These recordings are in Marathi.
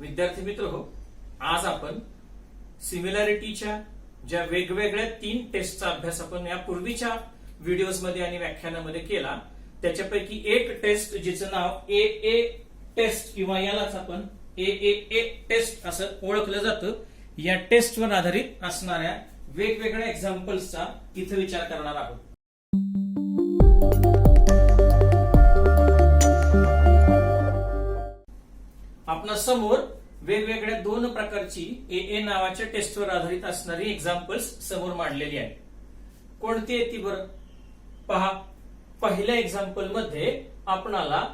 विद्यार्थी मित्र हो, आज आपण सिमिलॅरिटीच्या ज्या वेगवेगळ्या 3 टेस्टचा अभ्यास आपण या पूर्वीच्या व्हिडिओजमध्ये आणि व्याख्यानामध्ये केला, त्याच्यापैकी एक टेस्ट जिचं नाव ए टेस्ट किंवा यालाच आपण ए टेस्ट असं ओळखलं जातं, या टेस्टवर आधारित असणाऱ्या वेगवेगळ्या एक्झाम्पल्सचा इथे विचार करणार आहोत. आपल्या समोर वेगवेगळ्या 2 प्रकारची ए नावाच्या टेस्टवर आधारित असणारी एक्झाम्पल्स समोर मांडलेली आहेत. कोणती आहे ती बरं पहा. पहिल्या एक्झाम्पल मध्ये आपणाला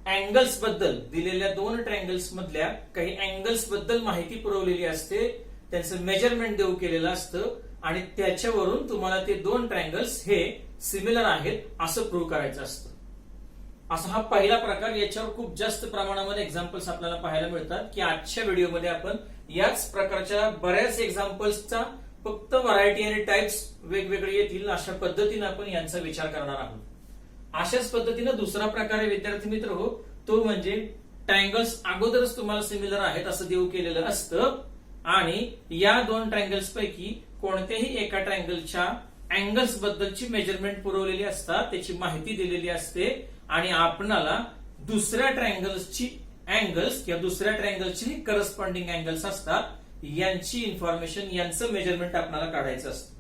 अँगल्स बद्दल दिलेल्या 2 ट्रायंगल्स मधल्या काही अँगल्स बद्दल माहिती पुरवलेली असते, त्यांचं मेजरमेंट देऊ केलेलं असतं आणि त्याच्यावरून तुम्हाला ते 2 ट्रायंगल्स हे सिमिलर आहेत असं प्रूव्ह करायचं असतं. असा हा पहिला प्रकार. याच्यावर खूप जास्त प्रमाणामध्ये एक्झाम्पल्स आपल्याला पाहायला मिळतात की आजच्या व्हिडिओमध्ये आपण याच प्रकारच्या बऱ्याच एक्झाम्पल्सचा फक्त व्हरायटी आणि टाइप्स वेगवेगळे येतील अशा पद्धतीने आपण यांचा विचार करणार आहोत. अशाच पद्धतीने दुसरा प्रकार आहे विद्यार्थी मित्र हो, तो म्हणजे ट्रायंगल्स अगोदरच तुम्हाला सिमिलर आहेत असं देऊ केलेलं असतं आणि या 2 ट्रायंगल्स पैकी कोणत्याही एका ट्रायंगलच्या अँगल्स बद्दलची मेजरमेंट पुरवलेली असतात, त्याची माहिती दिलेली असते आणि आपणाला दुसऱ्या ट्रायंगल्सची अँगल्स किंवा दुसऱ्या ट्रायंगलची करस्पॉन्डिंग अँगल्स असतात, यांची इन्फॉर्मेशन, यांचं मेजरमेंट आपल्याला काढायचं असतं.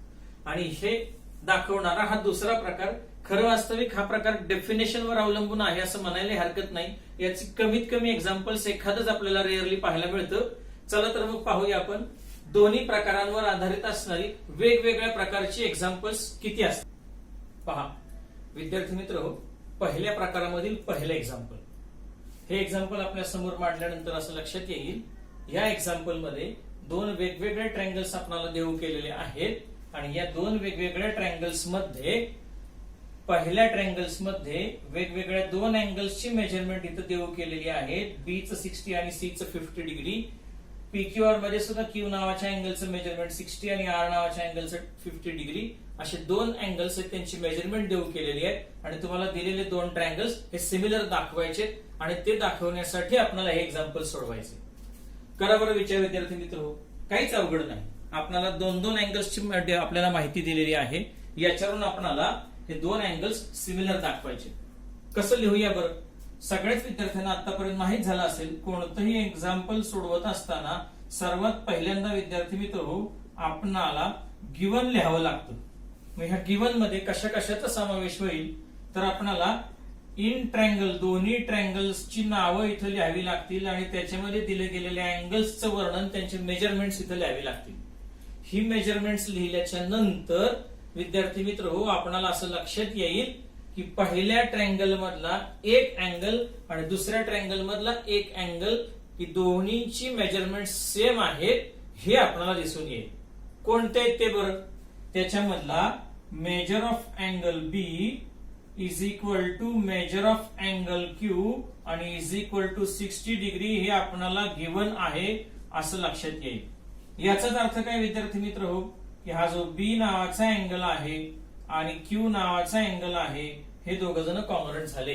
आणि हे दाखवणारा हा दुसरा प्रकार. खरं वास्तविक हा प्रकार डेफिनेशनवर अवलंबून आहे असं म्हणायला हरकत नाही. याची कमीत कमी एक्झाम्पल्स एखादंच आपल्याला रेअरली पाहायला मिळतं. चला तर मग पाहूया आपण दोन्ही प्रकारांवर आधारित असणारी वेगवेगळ्या प्रकारची एक्झाम्पल्स किती असतात. पहा विद्यार्थी मित्र हो, पहिल्या प्रकारामधील पहिलं एक्झाम्पल. हे एक्झाम्पल आपल्या समोर मांडल्यानंतर असं लक्षात येईल, या एक्झाम्पल मध्ये 2 वेगवेगळे ट्रायंगल्स आपल्याला देऊ केलेले आहेत आणि या 2 वेगवेगळ्या ट्रायंगल्स मध्ये पहिल्या ट्रायंगल्स मध्ये वेगवेगळ्या 2 अँगल्सची मेजरमेंट इथं देऊ केलेली आहे. बीचं 60 आणि सीचं 50 डिग्री. पीक्यूआर मध्ये सुद्धा क्यू नावाच्या अँगलचं मेजरमेंट 60 आणि आर नावाच्या अँगलचं 50 डिग्री. असे 2 अँगल्स आहेत, त्यांची मेजरमेंट देऊ केलेली आहे आणि तुम्हाला दिलेले 2 ट्रायंगल्स हे सिमिलर दाखवायचे आणि ते दाखवण्यासाठी आपल्याला हे एक्झाम्पल सोडवायचे. करा बरं विचार विद्यार्थी मित्र हो, काहीच अवघड नाही. आपल्याला 2 अँगल्सची आपल्याला माहिती दिलेली आहे, याच्यावरून आपल्याला हे 2 अँगल्स सिमिलर दाखवायचे. कसं लिहूया बरं. सगळ्याच विद्यार्थ्यांना आतापर्यंत माहित झालं असेल, कोणतंही एक्झाम्पल सोडवत असताना सर्वात पहिल्यांदा विद्यार्थी मित्र हो, आपणाला गिवन लिहावं लागतं. मग ह्या गिवन मध्ये कशा कशाचा समावेश होईल तर आपणाला इन ट्रायंगल, दोन्ही ट्रायंगल्सची नावं इथं लिहावी लागतील आणि त्याच्यामध्ये दिले गेलेल्या अँगल्सचं वर्णन, त्यांचे मेजरमेंट्स इथं लिहावी लागतील. ही मेजरमेंट्स लिहिल्याच्या नंतर विद्यार्थी मित्र हो, आपणाला असं लक्षात येईल की पहिल्या ट्रायंगल मधला एक अँगल आणि दुसऱ्या ट्रायंगल मधला एक अँगल, ही दोन्हीची मेजरमेंट सेम आहेत हे आपल्याला दिसून येईल. कोणते आहेत ते बरं. त्याच्यामधला measure of angle B is equal to measure of angle Q आणि इज इक्वल टू 60 डिग्री हे आपल्याला गिवन आहे असं लक्षात येईल. याचाच अर्थ काय विद्यार्थी मित्र हो, की हा जो बी नावाचा अँगल आहे आणि क्यू नावाचा अँगल आहे हे दोघ जण कॉंग्रुएंट झाले.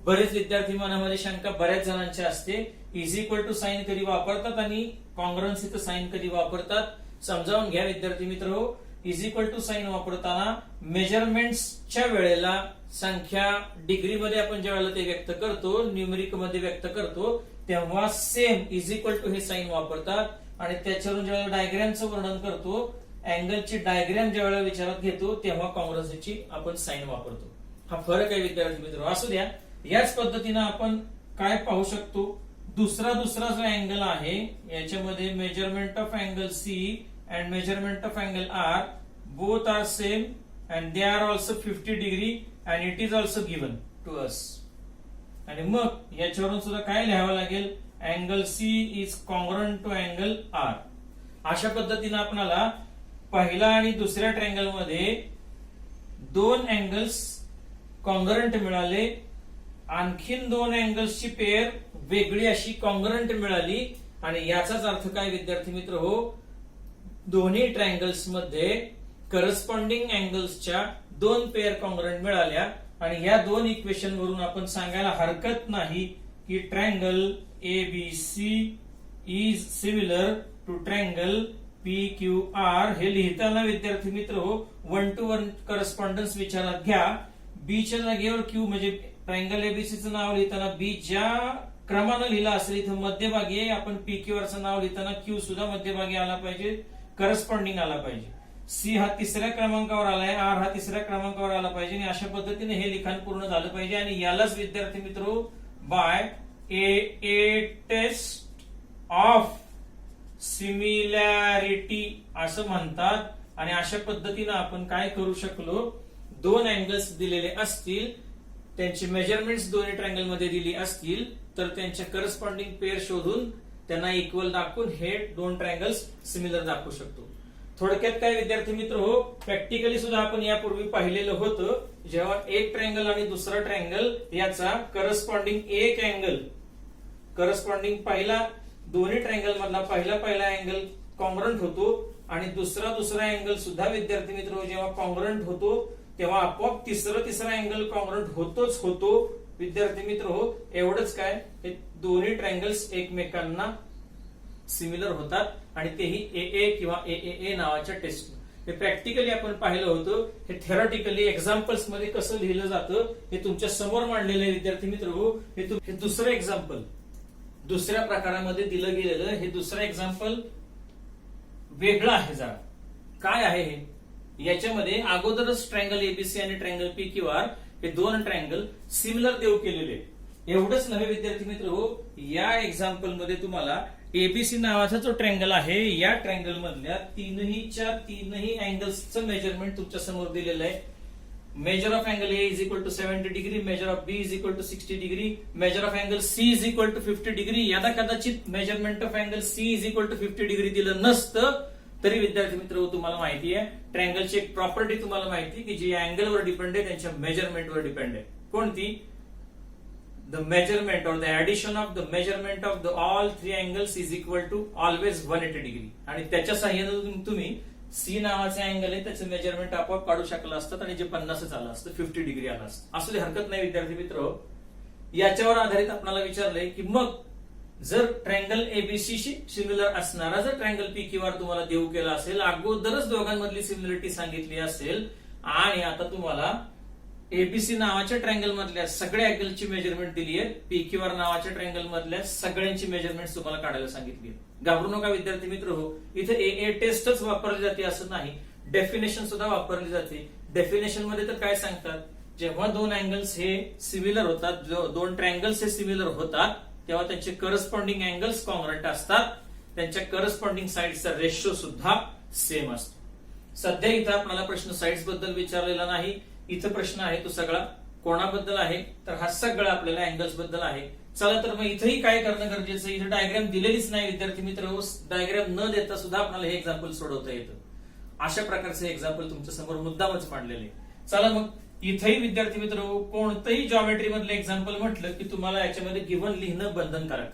बरेच विद्यार्थी मनामध्ये शंका बऱ्याच जणांची असते, इज इक्वल टू साइन कधी वापरतात आणि कॉंग्रुएन्सीचं साइन कधी वापरतात. समजावून घ्या विद्यार्थी मित्र हो, इज इक्वल टू साइन वापरताना मेजरमेंट्सच्या वेळेला संख्या डिग्री मध्ये आपण ज्या वेळेला ते व्यक्त करतो, न्यूमेरिक मध्ये व्यक्त करतो, तेव्हा सेम इज इक्वल टू हे साइन वापरतात आणि त्याच्यावरून ज्यावेळेला डायग्रामचं वर्णन करतो, अँगलची डायग्राम ज्या वेळेला विचारात घेतो, तेव्हा कॉंग्रुएन्सीची आपण साइन वापरतो. हा फरक आहे विद्यार्थी मित्र. असू द्या, याच पद्धतीनं आपण काय पाहू शकतो, दुसरा जो अँगल आहे याच्यामध्ये measurement of angle C and measurement of angle R both are same and they are also 50 degree and it is also given to us. आणि मग याच्यावरून सुद्धा काय लिहावं लागेल, angle C is congruent to angle R. अशा पद्धतीने आपल्याला पहिला आणि दुसऱ्या ट्रायंगल मध्ये 2 अँगल्स कॉंग्रुएंट मिळाले, आणखीन 2 अँगल्सची पेअर वेगळी अशी कॉंग्रुएंट मिळाली आणि याचाच अर्थ काय विद्यार्थी मित्र हो, दोन्ही ट्रायंगल्स मध्ये करस्पॉन्डिंग अँगल्सच्या 2 पेअर कॉंग्रुएंट मिळाल्या आणि या 2 इक्वेशन वरून आपण सांगायला हरकत नाही की triangle ABC is similar to triangle PQR हे लिहिताना विद्यार्थी मित्र 1-to-1 करस्पॉन्डन्स विचारात घ्या. बी च्या जागेवर क्यू म्हणजे ट्रायंगल एबीसीचं नाव लिहिताना बी ज्या क्रमानं लिहिला असेल इथं मध्यभागी आहे, आपण PQRचं नाव लिहिताना क्यू सुद्धा मध्यभागी आला पाहिजे, करस्पॉन्डिंग आला पाहिजे. सी हा तिसऱ्या क्रमांकावर आलाय, आर हा तिसऱ्या क्रमांकावर आला पाहिजे आणि अशा पद्धतीने हे लिखाण पूर्ण झालं पाहिजे. आणि यालाच विद्यार्थी मित्र by A test of similarity असं म्हणतात. आणि अशा पद्धतीनं आपण काय करू शकलो, दोन अँगल्स दिलेले असतील, त्यांची मेजरमेंट्स दोन्ही ट्रायंगल मध्ये दिली असतील तर त्यांच्या करस्पॉन्डिंग पेअर शोधून त्यांना इक्वल दाखवून हे दोन ट्रायंगल्स सिमिलर दाखवू शकतो. थोडक्यात काय विद्यार्थी मित्र प्रॅक्टिकली सुद्धा आपण यापूर्वी पाहिलेलं होतं, जेव्हा एक ट्रायंगल आणि दुसरा ट्रायंगल याचा करस्पॉन्डिंग एक अँगल, करस्पॉन्डिंग पहिला दोन्ही ट्रायंगल मधला पहिला अँगल कॉन्ग्रंट होतो आणि दुसरा अँगल सुद्धा विद्यार्थी मित्र जेव्हा कॉन्ग्रंट होतो तेव्हा आपोआप तिसरा अँगल कॉन्ग्रंट होतो. विद्यार्थी मित्र एवढंच काय, हे दोन्ही ट्रायंगल्स एकमेकांना सिमिलर होतात आणि तेही ए किंवा ए नावाच्या टेस्ट. हे प्रॅक्टिकली आपण पाहिलं होतं. हे थेरॉटिकली एक्झाम्पल्स मध्ये कसं लिहिलं जातं हे तुमच्या समोर मांडलेलं आहे विद्यार्थी मित्र. हे दुसरं एक्झाम्पल दुसऱ्या प्रकारामध्ये दिलं गेलेलं हे दुसरं एक्झाम्पल वेगळं आहे. जरा काय आहे हे, याच्यामध्ये अगोदरच ट्रायंगल एबीसी आणि ट्रायंगल PQR हे दोन ट्रायंगल सिमिलर देव केलेले. एवढंच नव्हे विद्यार्थी मित्र, या एक्झाम्पल मध्ये तुम्हाला एबीसी नावाचा जो ट्रायंगल आहे या ट्रायंगल मधल्या तीनही अँगल्सचं मेजरमेंट तुमच्या समोर दिलेलं आहे. Measure of angle A is equal to 70 degree, measure of B is equal to 60 degree, measure of angle C is equal to 50 degree. याला कदाचित measurement of angle C is equal to 50 degree दिलं नसतं तरी विद्यार्थी मित्र तुम्हाला माहिती आहे ट्रायंगलची एक प्रॉपर्टी तुम्हाला माहिती की जी अँगलवर डिपेंड आहे त्यांच्या मेजरमेंटवर डिपेंड आहे. कोणती? The measurement or the addition of the measurement of the all three angles is equal to always 180 degree. आणि त्याच्या साह्याने तुम्ही सी नावाचा अँगल आहे त्याचं मेजरमेंट आपोआप काढू शकला असतात आणि जे 50 आलं असतं 50 डिग्री आलं असतं. असू दे, हरकत नाही विद्यार्थी मित्र. याच्यावर आधारित आपल्याला विचारलंय की मग जर ट्रायंगल एबीसीशी सिमिलर असणारा जर ट्रायंगल PQR तुम्हाला देऊ केला असेल, अगोदरच दोघांमधली सिमिलरिटी सांगितली असेल आणि आता तुम्हाला एबीसी नावाच्या ट्रायंगल मधल्या सगळ्या अँगलची मेजरमेंट दिली आहे, PQR नावाच्या ट्रायंगल मधल्या सगळ्यांची मेजरमेंट तुम्हाला काढायला सांगितली आहे. घाबरू नका विद्यार्थी मित्र इथे ए टेस्टच वापरली जाते असं नाही, डेफिनेशन सुद्धा वापरली जाते. डेफिनेशन मध्ये तर काय सांगतात, जेव्हा दोन अँगल्स हे सिमिलर होतात, दोन ट्रायंगल्स हे सिमिलर होतात तेव्हा त्यांचे करस्पॉन्डिंग अँगल्स कॉन्ग्रंट असतात, त्यांच्या करस्पॉन्डिंग साइड्सचा रेशो सुद्धा सेम असतो. सध्या इथं आपल्याला प्रश्न साइड्स बद्दल विचारलेला नाही, इथं प्रश्न आहे तो सगळा कोणाबद्दल आहे तर हा सगळा आपल्याला अँगल्स बद्दल आहे. चला तर मग इथंही काय करणं गरजेचं आहे, इथं डायग्राम दिलेलीच नाही विद्यार्थी मित्र, डायग्राम न देता सुद्धा आपल्याला हे एक्झाम्पल सोडवता येतं. अशा प्रकारचे एक्झाम्पल तुमच्या समोर मुद्दामच मांडलेले आहे. चला मग इथेही विद्यार्थी मित्र कोणतंही जॉमेट्री मधलं एक्झाम्पल म्हटलं की तुम्हाला याच्यामध्ये गिव्हन लिहिणं बंधनकारक.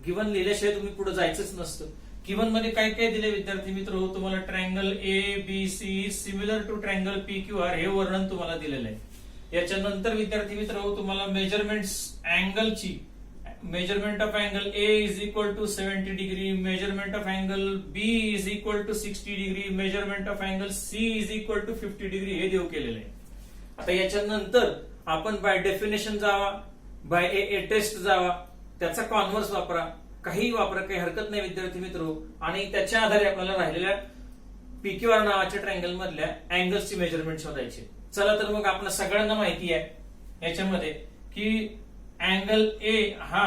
गिव्हन लिहिल्याशिवाय तुम्ही पुढे जायचंच नसतं. गिव्हन मध्ये काय काय दिले विद्यार्थी मित्र, तुम्हाला triangle ABC similar to triangle PQR हे वर्णन तुम्हाला दिलेलं आहे. याच्यानंतर विद्यार्थी मित्र तुम्हाला मेजरमेंट्स अँगलची, measurement of angle A is equal to 70 degree, measurement of angle B is equal to 60 degree, measurement of angle C is equal to 50 degree हे देऊ केलेलं आहे. आता याच्यानंतर आपण बाय डेफिनेशन जावा, बाय ए टेस्ट जावा, त्याचा कॉन्व्हर्स वापरा, काही वापरा, काही हरकत नाही विद्यार्थी मित्र. आणि त्याच्या आधारे आपल्याला राहिलेल्या PQR नावाच्या ट्रायंगल मधल्या अँगल्सची मेजरमेंट शोधायची. चला तर मग आपल्या सगळ्यांना माहिती आहे याच्यामध्ये की अँगल ए हा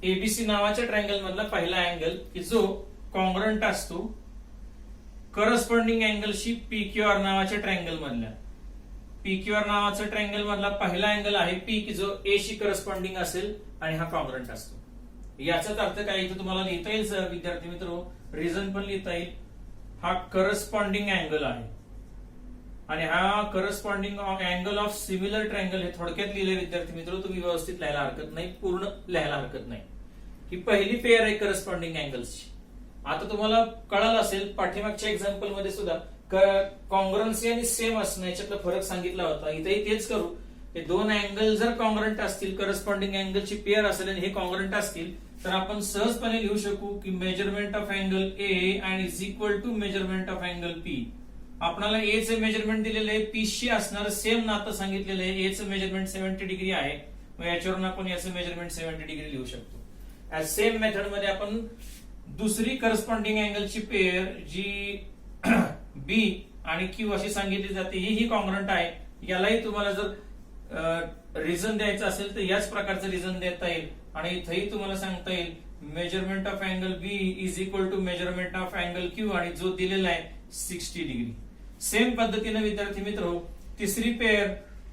एबीसी नावाच्या ट्रायंगल मधला पहिला अँगल की जो कॉन्ग्रंट असतो करस्पॉन्डिंग अँगलशी PQR नावाच्या ट्रायंगल मधल्या. PQR नावाचा ट्रायंगल मधला पहिला अँगल आहे P की जो ए शी करस्पॉन्डिंग असेल आणि हा कॉन्ग्रंट असतो. याचाच अर्थ काय इथे तुम्हाला लिहिता येईल सर विद्यार्थी मित्र, रिझन पण लिहिता येईल. हा करस्पॉन्डिंग अँगल आहे आणि हा corresponding angle of similar triangle हे थोडक्यात लिहिले विद्यार्थी मित्र, तुम्ही व्यवस्थित लिहायला हरकत नाही, पूर्ण लिहायला हरकत नाही. ही पहिली पेअर आहे करस्पॉन्डिंग अँगल्सची. आता तुम्हाला कळालं असेल पाठीमागच्या एक्झाम्पल मध्ये सुद्धा कॉन्ग्रन्सी आणि सेम असणं याच्यातला फरक सांगितला होता. इथेही तेच करू, हे दोन अँगल जर कॉन्ग्रंट असतील, करस्पॉन्डिंग अँगलची पेअर असेल आणि हे कॉन्ग्रंट असतील तर आपण सहजपणे लिहू शकू की मेजरमेंट ऑफ अँगल ए आणि is equal to measurement of angle P. आपल्याला ए चे मेजरमेंट दिलेलं आहे, पी शी असणारं सेम नातं सांगितलेलं आहे. ए चं मेजरमेंट 70 डिग्री आहे, मग याच्यावरून आपण याचं मेजरमेंट 70 डिग्री लिहू शकतो. ऍज सेम मेथड मध्ये आपण दुसरी करस्पॉन्डिंग अँगलची पेअर जी बी आणि क्यू अशी सांगितली जाते, ही कॉन्ग्रंट आहे. यालाही तुम्हाला जर रिझन द्यायचं असेल तर याच प्रकारचं रिझन देता येईल आणि इथंही तुम्हाला सांगता येईल measurement of angle B is equal to measurement of angle Q आणि जो दिलेला आहे 60 डिग्री. सेम पद्धतीने विद्यार्थी मित्र तिसरी pair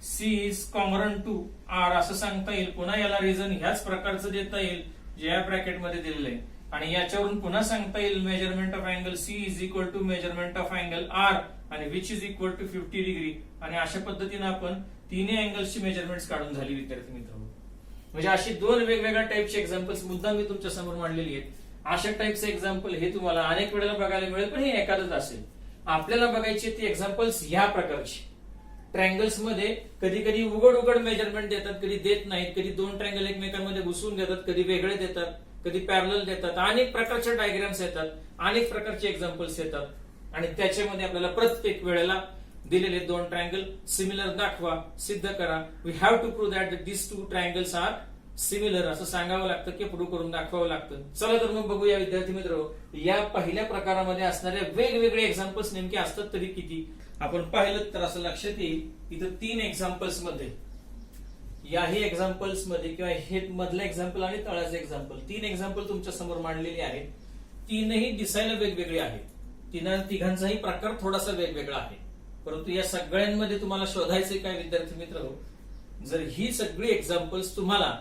C is congruent to R असं सांगता येईल. पुन्हा याला रिझन ह्याच प्रकारचं देता येईल जे या ब्रॅकेटमध्ये दिलेलं आहे आणि याच्यावरून पुन्हा सांगता येईल measurement of angle C is equal to measurement of angle R आणि which is equal to 50 degree. आणि अशा पद्धतीने आपण तिन्ही अँगल्सची मेजरमेंट्स काढून झाली विद्यार्थी मित्र. म्हणजे अशी दोन वेगवेगळ्या टाईपचे एक्झाम्पल्स मुद्दा मी तुमच्या समोर मांडलेली आहेत. अशा टाईपचे एक्झाम्पल हे तुम्हाला अनेक वेळेला बघायला मिळेल, पण हे एखादच असेल. आपल्याला बघायची ती एक्झाम्पल्स ह्या प्रकारची. ट्रायंगल्स मध्ये कधी कधी उघड मेजरमेंट देतात, कधी देत नाहीत, कधी दोन ट्रायंगल एकमेकांमध्ये घुसून देतात, कधी वेगळे देतात, कधी पॅरलल देतात. अनेक प्रकारचे डायग्राम्स येतात, अनेक प्रकारचे एक्झाम्पल्स येतात आणि त्याच्यामध्ये आपल्याला प्रत्येक वेळेला दिलेले दोन ट्रायंगल सिमिलर दाखवा, सिद्ध करा. We have to prove that this two triangles are similar असं सांगावं लागतं की प्रूव्ह करून दाखवावं लागतं. चला तर मग बघूया विद्यार्थी मित्र, या पहिल्या प्रकारामध्ये असणारे वेगवेगळे एक्झाम्पल्स नेमके असतात तरी किती. आपण पाहिलं तर असं लक्षात येईल इथं 3 एक्झाम्पल्स मध्ये, याही एक्झाम्पल्स मध्ये किंवा हे मधलं एक्झाम्पल आणि तळाचं एक्झाम्पल, 3 एक्झाम्पल तुमच्या समोर मांडलेली आहेत. तीनही दिसायला वेगवेगळे आहेत, तिघांचाही प्रकार थोडासा वेगवेगळा आहे. परंतु या सगळ्यांमध्ये तुम्हाला शोधायचे काय विद्यार्थी मित्र, जर ही सगळी एक्झाम्पल्स तुम्हाला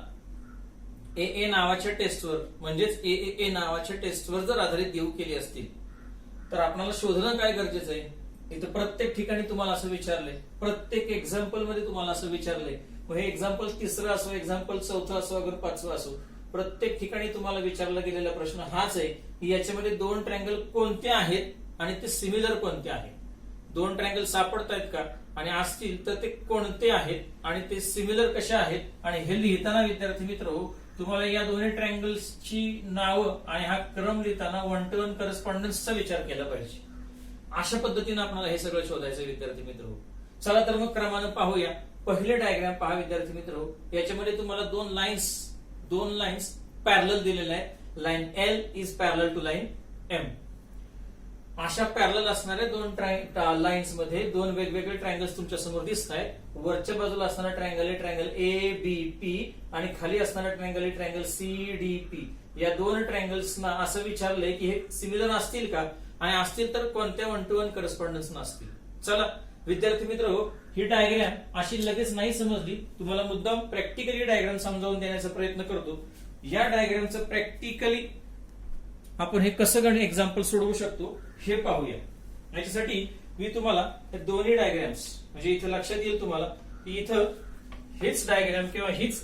ए नावाच्या टेस्टवर म्हणजेच ए नावाच्या टेस्टवर जर आधारित देऊ केली असतील तर आपल्याला शोधणं काय गरजेचं आहे. इथं प्रत्येक ठिकाणी तुम्हाला असं विचारलंय, प्रत्येक एक्झाम्पल मध्ये तुम्हाला असं विचारलंय. मग हे एक्झाम्पल तिसरं असो, एक्झाम्पल चौथं असो, अगर 5वं असो, प्रत्येक ठिकाणी तुम्हाला विचारला गेलेला प्रश्न हाच आहे की याच्यामध्ये दोन ट्रायंगल कोणते आहेत आणि ते सिमिलर कोणते आहेत. दोन ट्रायंगल सापडतायत का आणि असतील तर ते कोणते आहेत आणि ते सिमिलर कशा आहेत. आणि हे लिहिताना विद्यार्थी मित्र तुम्हाला या दोन्ही ट्रायंगल्सची नावं आणि हा क्रम लिहिताना 1 to 1 करस्पॉन्डन्सचा विचार केला पाहिजे. अशा पद्धतीने आपल्याला हे सगळं शोधायचं विद्यार्थी मित्र. चला तर मग क्रमानं पाहूया. पहिले डायग्राम पहा विद्यार्थी मित्र, याच्यामध्ये तुम्हाला दोन लाईन्स पॅरलल दिलेल्या आहेत. Line L is parallel to line M. अशा पॅरलल असणाऱ्या दोन लाईन्स मध्ये दोन वेगवेगळे ट्रायंगल्स तुमच्या समोर दिसत आहेत. वरच्या बाजूला असणारा ट्रायंगल आहे ट्रायंगल ए बी पी आणि खाली असणारा ट्रायंगल आहे ट्रायंगल सी डी पी. या दोन ट्रायंगल्सना असं विचारलंय की हे सिमिलर असतील का आणि असतील तर कोणत्या 1 to 1 करस्पॉन्डन्स नसतील. चला विद्यार्थी मित्र, ही डायग्राम अशी लगेच नाही समजली, तुम्हाला मुद्दाम प्रॅक्टिकली डायग्राम समजावून देण्याचा प्रयत्न करतो. या डायग्रामचं प्रॅक्टिकली आपण हे कसं एक्झाम्पल सोडवू शकतो हे पाहूया. याच्यासाठी मी तुम्हाला हे दोन्ही डायग्राम्स म्हणजे इथं लक्षात येईल तुम्हाला की इथं हेच डायग्राम किंवा हीच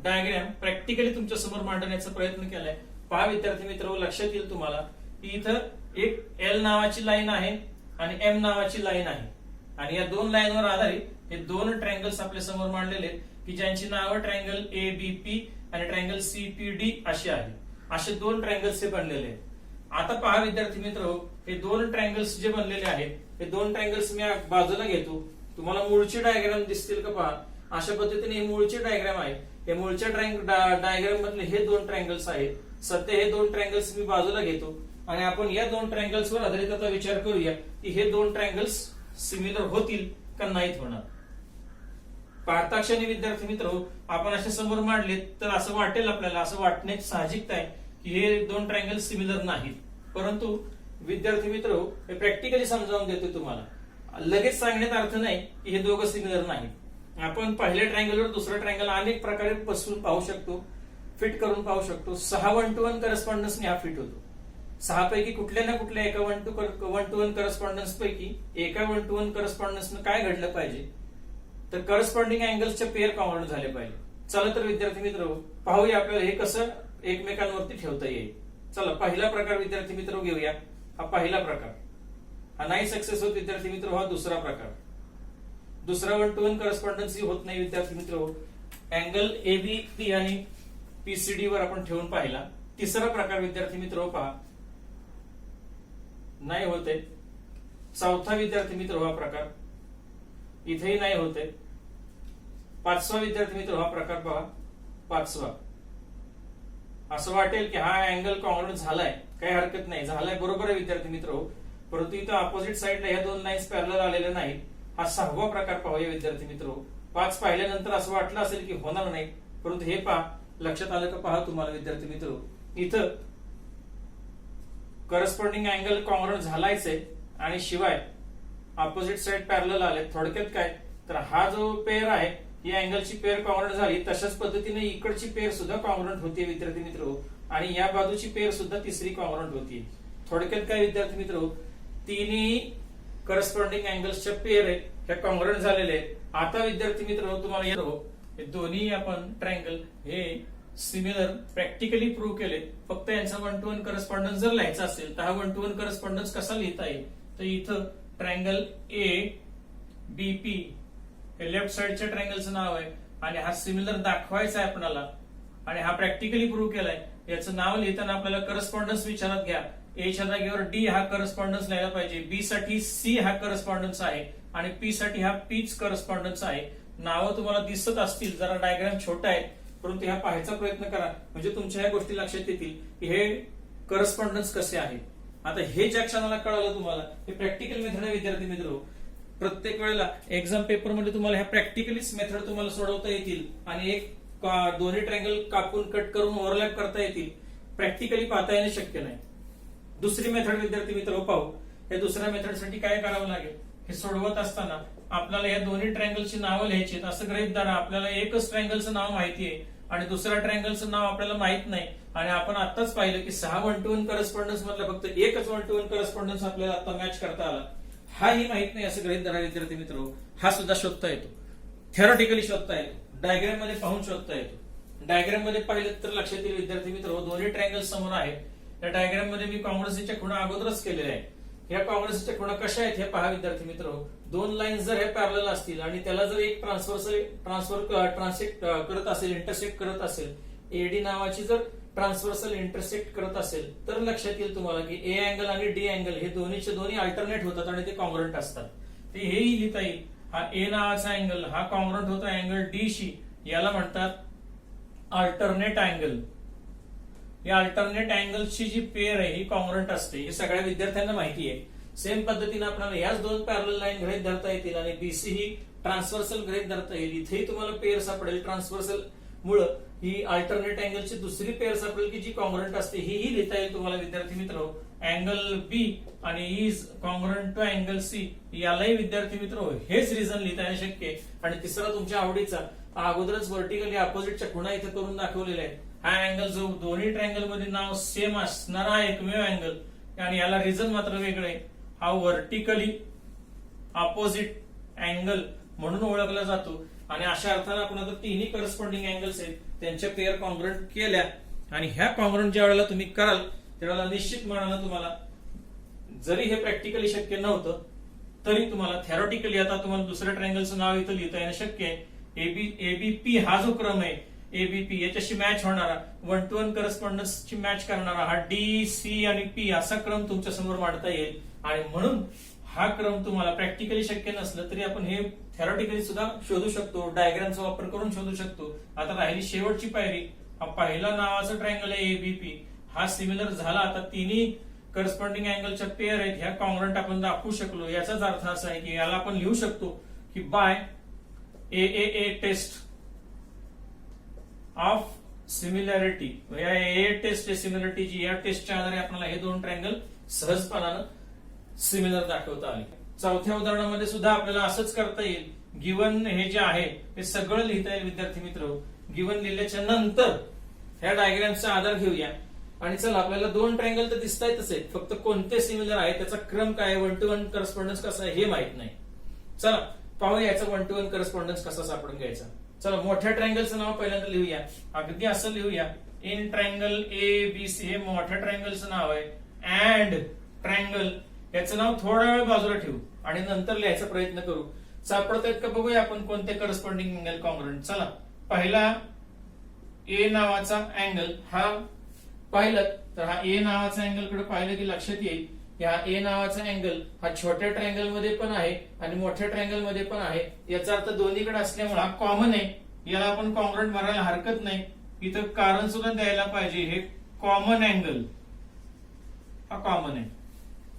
डायग्राम प्रॅक्टिकली तुमच्या समोर मांडण्याचा प्रयत्न केलाय. पहा विद्यार्थी मित्र, लक्षात येईल तुम्हाला की इथं एक एल नावाची लाईन आहे आणि एम नावाची लाईन आहे आणि या दोन लाईनवर आधारित हे दोन ट्रायंगल्स आपल्या समोर मांडलेले आहेत की ज्यांची नावं ट्रायंगल ए बी पी आणि ट्रायंगल सी पी डी अशी आहे. असे दोन ट्रायंगल्स हे बनलेले आहेत. आता पहा विद्यार्थी मित्र, हे दोन ट्रायंगल्स जे बनलेले आहेत हे दोन ट्रायंगल्स मी बाजूला घेतो. तुम्हाला मूळचे डायग्राम दिसतील का पहा. अशा पद्धतीने हे मूळचे डायग्राम आहे. हे मूळच्या डायग्राम मधले हे दोन ट्रायंगल्स आहेत. सध्या हे दोन ट्रायंगल्स मी बाजूला घेतो आणि आपण या दोन ट्रायंगल्सवर आधारित आता विचार करूया की हे दोन ट्रायंगल्स सिमिलर होतील का नाहीत होणार. पाहताक्षणी विद्यार्थी मित्र आपण असे समोर मांडले तर असं वाटेल, आपल्याला असं वाटण्याची साहजिकता आहे की हे दोन ट्रायंगल सिमिलर नाहीत. परंतु विद्यार्थी मित्र हे प्रॅक्टिकली समजावून देतो तुम्हाला. लगेच सांगण्यात अर्थ नाही की हे दोघं सिमिलर नाहीत. आपण पहिल्या ट्रायंगलवर दुसरा ट्रायंगल अनेक प्रकारे बसवून पाहू शकतो, फिट करून पाहू शकतो. 6 1 to 1 करस्पॉन्डन्सने हा फिट होतो. 6 पैकी कुठल्या ना कुठल्या एका 1 to 1 करस्पॉन्डन्स पैकी एका 1 to 1 करस्पॉन्डन्सनं काय घडलं पाहिजे तर करस्पॉन्डिंग अँगल्सचे पेअर कॉमन झाले पाहिजे. चला तर विद्यार्थी मित्र पाहूया आपल्याला हे कसं एकमेकांवरती ठेवता येईल. चला पहिला प्रकार विद्यार्थी मित्र घेऊया. हा पहिला प्रकार, हा नाही सक्सेस होत विद्यार्थी मित्र. हा दुसरा प्रकार. दुसरा 1 to 1 करस्पॉन्डन्स होत नाही विद्यार्थी मित्र. अँगल एबीपी आणि पीसीडी वर आपण ठेवून पाहिला. तिसरा प्रकार विद्यार्थी मित्र पहा, नाही होते. चौथा विद्यार्थी मित्र हा प्रकार इथेही नाही होते. पाचवा विद्यार्थी मित्र हा प्रकार पहा, पाचवा. असं वाटेल की हा अँगल कॉन्ग्रुएंट झालाय, काही हरकत नाही, झालाय, बरोबर आहे विद्यार्थी मित्र. परंतु इथं अपोजिट साइडला ह्या दोन लाईन्स पॅरलल आलेल्या नाहीत. हा सहावा प्रकार पाहूया विद्यार्थी मित्र. पाच पाहिल्यानंतर असं वाटलं असेल की होणार नाही, परंतु हे पहा, लक्षात आलं का पहा तुम्हाला विद्यार्थी मित्र, इथं करस्पॉन्डिंग अँगल कॉन्ग्रुएंट झालायच आहे आणि शिवाय अपोजिट साइड पॅरलल आले. थोडक्यात काय तर हा जो पेअर आहे या अँगलची पेअर कॉन्ग्रुएंट झाली, तशाच पद्धतीने इकडची पेअर सुद्धा कॉन्ग्रुएंट होती विद्यार्थी मित्र, आणि या बाजूची पेअर सुद्धा तिसरी कॉन्ग्रुएंट होती. थोडक्यात काय विद्यार्थी मित्र, तिन्ही करस्पॉन्डिंग अँगल्सच्या पेअर आहेत, ह्या कॉन्ग्रुएंट झालेले आहेत. आता विद्यार्थी मित्र तुम्हाला हे दोन्ही आपण ट्रायंगल हे सिमिलर प्रॅक्टिकली प्रूव्ह केले. फक्त यांचा 1 to 1 करस्पॉन्डन्स जर लिहायचा असेल तर हा 1 to 1 करस्पॉन्डन्स कसा लिहिता येईल, तर इथं ट्रायंगल ए बीपी हे लेफ्ट साइडच्या ट्रायंगलचं नाव आहे आणि हा सिमिलर दाखवायचा आहे आपल्याला आणि हा प्रॅक्टिकली प्रूव्ह केलाय. याचं नाव लिहिताना आपल्याला करस्पॉन्डन्स विचारात घ्या. ए च्या जागेवर डी हा करस्पॉन्डन्स लिहायला पाहिजे, बी साठी सी हा करस्पॉन्डन्स आहे आणि पी साठी हा पीच करस्पॉन्डन्स आहे. नावं तुम्हाला दिसत असतील, जरा डायग्राम छोटा आहे, परंतु ह्या पाहायचा प्रयत्न करा म्हणजे तुमच्या ह्या गोष्टी लक्षात येतील की हे करस्पॉन्डन्स कसे आहे. आता हे ज्या क्षणाला कळालं तुम्हाला, हे प्रॅक्टिकल मेथड आहे विद्यार्थी मित्र. प्रत्येक वेळेला एक्झाम पेपर मध्ये तुम्हाला ह्या प्रॅक्टिकलीच मेथड तुम्हाला सोडवता येतील आणि एक दोन्ही ट्रायंगल कापून कट करून ओव्हरलॅप करता येतील. प्रॅक्टिकली पाहता येणं शक्य नाही. दुसरी मेथड विद्यार्थी मित्र पाहू. या दुसऱ्या मेथडसाठी काय करावं लागेल, हे सोडवत असताना आपल्याला या दोन्ही ट्रायंगलची नावं लिहायची. असं गृहीत धरा आपल्याला एकच ट्रायंगलचं नाव माहिती आहे आणि दुसऱ्या ट्रायंगलचं नाव आपल्याला माहित नाही आणि आपण आताच पाहिलं की 6 1 to 1 करस्पॉन्डन्स मधला फक्त एकच 1 to 1 करस्पॉन्डन्स आपल्याला आता मॅच करता आला. हाही माहित नाही असं गृहीत धरा विद्यार्थी मित्र. हा सुद्धा शोधता येतो, थेरॉटिकली शोधता येतो, डायग्राम मध्ये पाहून शोधता येतो. डायग्राम मध्ये पाहिलं तर लक्षात येईल विद्यार्थी मित्र, दोन्ही ट्रायंगल समोर आहेत. या डायग्राम मध्ये मी कॉंग्रेसीच्या खुणा अगोदरच केलेल्या आहेत. या कॉंग्रेसीच्या खुणा कशा आहेत हे पहा विद्यार्थी मित्र. दोन लाईन्स जर हे पॅरलल असतील आणि त्याला जर एक ट्रान्सेक्ट करत असेल, इंटरसेक्ट करत असेल, एडी नावाची जर ट्रान्सव्हर्सल इंटरसेक्ट करत असेल, तर लक्षात येईल तुम्हाला की ए अँगल आणि डी अँगल हे दोन्हीचे दोन्ही अल्टरनेट होतात आणि ते कॉंग्रुएंट असतात. ते हेही लिहिता येईल. हा ए नावाचा अँगल हा कॉंग्रुएंट होता अँगल डी शी, याला म्हणतात अल्टरनेट अँगल. या अल्टरनेट अँगलची जी पेअर आहे ही कॉंग्रुएंट असते, हे सगळ्या विद्यार्थ्यांना माहिती आहे. सेम पद्धतीने आपल्याला याच दोन पॅरलल लाईन गृहीत धरता येतील आणि बीसी ही ट्रान्सव्हर्सल गृहीत धरता येईल. इथेही तुम्हाला पेअर सापडेल ट्रान्सव्हर्सल मुळे ही अल्टरनेट अँगलची दुसरी पेअर सापडेल की जी कॉंग्रुएंट असते, ही लिहिता येईल तुम्हाला विद्यार्थी मित्र. अँगल बी आणि is congruent to angle C, यालाही विद्यार्थी मित्र हेच रिझन लिहिता येणं शक्य आहे. आणि तिसरा तुमच्या आवडीचा, अगोदरच व्हर्टिकली अपोजिटच्या खुणा इथे करून दाखवलेल्या आहेत. हा अँगल जो दोन्ही ट्रायंगल मध्ये नाव सेम असणारा एकमेव अँगल आणि याला रिझन मात्र वेगळं आहे. हा व्हर्टिकली अपोजिट अँगल म्हणून ओळखला जातो आणि अशा अर्थाने आपण आता तिन्ही करस्पॉन्डिंग अँगल्स आहेत त्यांच्या पेअर कॉंग्रुएंट केल्या आणि ह्या कॉंग्रुएंट ज्या वेळेला तुम्ही कराल त्यावेळेला निश्चित मनानं तुम्हाला, जरी हे प्रॅक्टिकली शक्य नव्हतं तरी तुम्हाला थेरॉटिकली आता तुम्हाला दुसऱ्या ट्रायंगलचं नाव इथं लिहिता येणं शक्य आहे. एबीपी हा जो क्रम आहे, एबीपी याच्याशी मॅच होणारा 1 to 1 करस्पॉन्डन्सची मॅच करणारा हा डी सी आणि पी असा क्रम तुमच्या समोर मांडता येईल. आणि म्हणून हा क्रम तुम्हाला प्रॅक्टिकली शक्य नसलं तरी आपण हे थेरॉटिकली सुद्धा शोधू शकतो, डायग्रामचा वापर करून शोधू शकतो. आता राहिली शेवटची पायरी. हा पहिला नावाचा ट्रायंगल आहे एबीपी, हा सिमिलर झाला. आता तिन्ही करस्पॉन्डिंग अँगलच्या पेअर आहेत, ह्या कॉंग्रुएंट आपण दाखवू शकलो. याचाच अर्थ असा आहे की याला आपण लिहू शकतो की by A test of similarity, या ए टेस्ट सिमिलरिटीची, या टेस्टच्या आधारे आपल्याला हे दोन ट्रायंगल सहजपणानं सिमिलर दाखवता आले. चौथ्या उदाहरणामध्ये सुद्धा आपल्याला असंच करता येईल. गिवन हे जे आहे हे सगळं लिहिता येईल विद्यार्थी मित्र. गिवन लिहिल्याच्या नंतर ह्या डायग्रामचा आधार घेऊया आणि चला आपल्याला दोन ट्रायंगल तर दिसतायतच आहेत, फक्त कोणते सिमिलर आहे, त्याचा क्रम काय, 1 to 1 करस्पॉन्डन्स कसा आहे हे माहित नाही. चला पाहूया याचा 1 to 1 करस्पॉन्डन्स कसा सापडून घ्यायचा. चला मोठ्या ट्रायंगलचं नाव पहिल्यांदा लिहूया. अगदी असं लिहूया, in triangle A B C, हे मोठ्या ट्रायंगलचं नाव आहे. अँड ट्रायंगल याचं नाव थोडा वेळ बाजूला ठेवू आणि नंतर लिहायचा प्रयत्न करू. सापडत आहेत का बघूया आपण कोणते करस्पॉन्डिंग अँगल कॉंग्रुएंट. चला पहिला ए नावाचा अँगल हा पाहिलं तर हा ए नावाचा अँगल कडे पाहिलं की लक्षात येईल या ए नावाचा अँगल हा छोट्या ट्रायंगल मध्ये पण आहे आणि मोठ्या ट्रायंगल मध्ये पण आहे. याचा अर्थ दोन्हीकडे असल्यामुळे हा कॉमन आहे, याला आपण कॉन्ग्रुएंट मारायला हरकत नाही. इथं कारण सुद्धा द्यायला पाहिजे, हे कॉमन अँगल हा कॉमन आहे.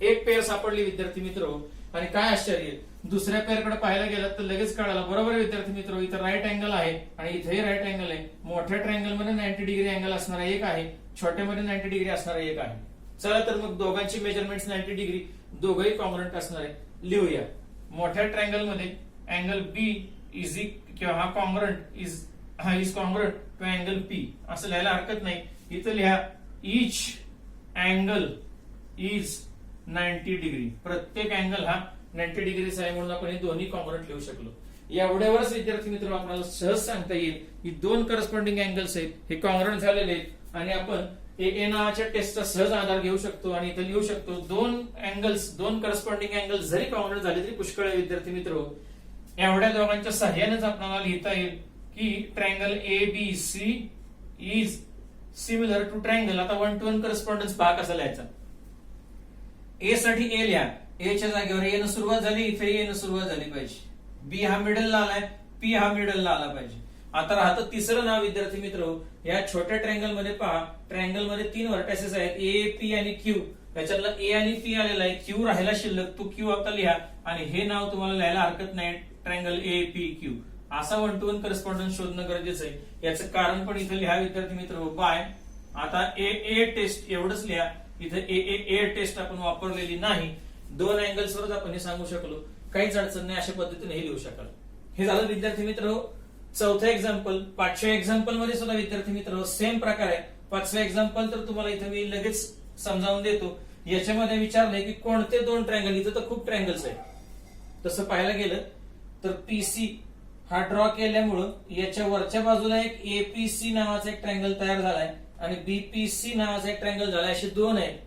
एक पेअर सापडली विद्यार्थी मित्र. आणि काय आश्चर्य, दुसऱ्या पेअरकडे पाहायला गेलं तर लगेच कळालं. बरोबर आहे विद्यार्थी मित्र, इथं राईट अँगल आहे आणि इथेही राईट अँगल आहे. मोठ्या ट्रायंगल मध्ये 90 डिग्री अँगल असणारा एक आहे, छोट्यामध्ये 90 डिग्री असणारा एक आहे. चला तर मग दोघांची मेजरमेंट 90 डिग्री, दोघंही कॉन्ग्रुएंट असणार आहे. लिहूया. मोठ्या ट्रायंगल मध्ये अँगल बी इज किंवा हा congruent is congruent to angle P असं लिहायला हरकत नाही. इथं लिहा इच अँगल इज 90 डिग्री. प्रत्येक अँगल हा 90 डिग्रीचा आहे म्हणून आपण हे दोन्ही कॉन्ग्रुएंट लिहू शकलो. एवढ्यावरच विद्यार्थी मित्र आपल्याला सहज सांगता येईल की दोन करस्पॉन्डिंग अँगल्स आहेत, हे कॉन्ग्रुएंट झालेले आहेत आणि आपण ए नावाच्या टेस्टचा सहज आधार घेऊ शकतो आणि इथे लिहू शकतो दोन अँगल्स, दोन करस्पॉन्डिंग अँगल्स जरी कॉन्ग्रुएंट झाले तरी पुष्कळ आहे विद्यार्थी मित्र. एवढ्या दोघांच्या सहाय्यानेच आपल्याला लिहिता येईल की triangle A B C is similar to triangle. आता 1 to 1 करस्पॉन्डन्स पहा कसा लिहायचा. ए साठी ए लिहा, ए च्या जागेवर ए न सुरुवात झाली, इथे ए न सुरुवात झाली पाहिजे. बी हा मिडलला आलाय, पी हा मिडलला आला पाहिजे. आता राहतं तिसरं नाव विद्यार्थी मित्र. या छोट्या ट्रायंगल मध्ये पहा, ट्रायंगल मध्ये 3 व्हर्टायसेस आहेत, ए पी आणि क्यू. याच्यातला ए आणि पी आलेला आहे, क्यू राहिला शिल्लक, तो क्यू आता लिहा आणि हे नाव तुम्हाला लिहायला हरकत नाही, ट्रायंगल ए पी क्यू. असा 1 to 1 करस्पॉन्डन्स शोधणं गरजेचं आहे. याचं कारण पण इथे लिहा विद्यार्थी मित्र. बाय आता ए टेस्ट एवढंच लिहा. इथे ए टेस्ट आपण वापरलेली नाही. दोन अँगल्स वरच आपण हे सांगू शकलो, काहीच अडचण नाही. अशा पद्धतीने हे लिहू शकाल. हे झालं विद्यार्थी मित्र चौथं एक्झाम्पल. पाचव्या एक्झाम्पल मध्ये सुद्धा विद्यार्थी मित्र सेम प्रकार आहे. पाचव्या एक्झाम्पल तर तुम्हाला इथे मी लगेच समजावून देतो. याच्यामध्ये विचारलंय की कोणते दोन ट्रायंगल, इथं तर खूप ट्रायंगल्स आहेत. तसं पाहायला गेलं तर पीसी हा ड्रॉ केल्यामुळं याच्या वरच्या बाजूला एक एपीसी नावाचा एक ट्रायंगल तयार झालाय आणि बीपीसी नावाचा एक ट्रायंगल झालाय. असे दोन आहेत.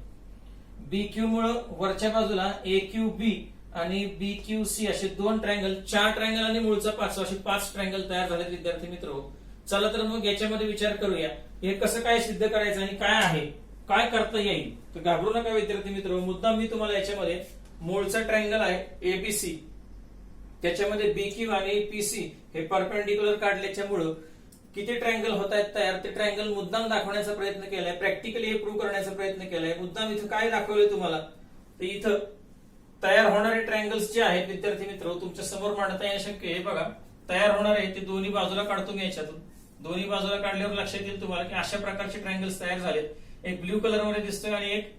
बीक्यू मुळे वरच्या बाजूला एक्यू बी आणि बीक्यू सी असे दोन ट्रायंगल, 4 ट्रायंगल आणि मूळचा 5 असे 5 ट्रायंगल तयार झाले विद्यार्थी मित्र. चला तर मग याच्यामध्ये विचार करूया हे कसं काय सिद्ध करायचं आणि काय आहे, काय करता येईल. तर घाबरू नका विद्यार्थी मित्र. मुद्दाम मी तुम्हाला याच्यामध्ये मूळचा ट्रायंगल आहे एबीसी, त्याच्यामध्ये बीक्यू आणि पीसी हे परपेंडिक्युलर काढल्याच्यामुळं किती ट्रायंगल होत आहेत तयार, ते ट्रायंगल मुद्दाम दाखवण्याचा प्रयत्न केलाय, प्रॅक्टिकली हे प्रूव्ह करण्याचा प्रयत्न केलाय. मुद्दाम इथं काय दाखवलंय तुम्हाला, तर इथं तयार होणारे ट्रायंगल्स जे आहेत विद्यार्थी मित्र तुमच्या समोर मांडता येणं शक्य आहे. बघा तयार होणार आहे ते दोन्ही बाजूला काढतो मी याच्यातून. दोन्ही बाजूला काढल्यावर लक्षात येईल तुम्हाला की अशा प्रकारचे ट्रायंगल्स तयार झालेत. एक ब्ल्यू कलर मध्ये दिसतोय आणि एक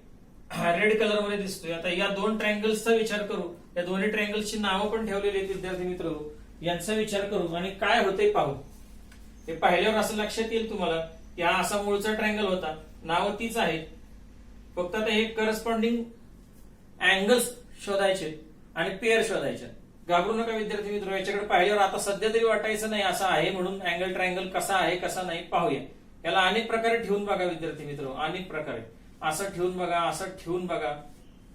रेड कलर मध्ये दिसतोय. आता या दोन ट्रायंगल्सचा विचार करू, या दोन्ही ट्रायंगल्सची नावं पण ठेवलेली आहेत विद्यार्थी मित्र. यांचा विचार करू आणि काय होतंय पाहू. हे पाहिल्यावर असं लक्षात येईल तुम्हाला की हा असा मूळचा ट्रायंगल होता, नावं तीच आहेत, फक्त आता हे करस्पॉन्डिंग अँगल्स शोधायचे आणि पेअर शोधायचे. घाबरू नका विद्यार्थी मित्र. याच्याकडे पाहिल्यावर आता सध्या तरी वाटायचं नाही असं आहे म्हणून अँगल ट्रायंगल कसा आहे कसा नाही पाहूया. याला अनेक प्रकारे ठेवून बघा विद्यार्थी मित्र, अनेक प्रकारे. असं ठेवून बघा, असं ठेवून बघा,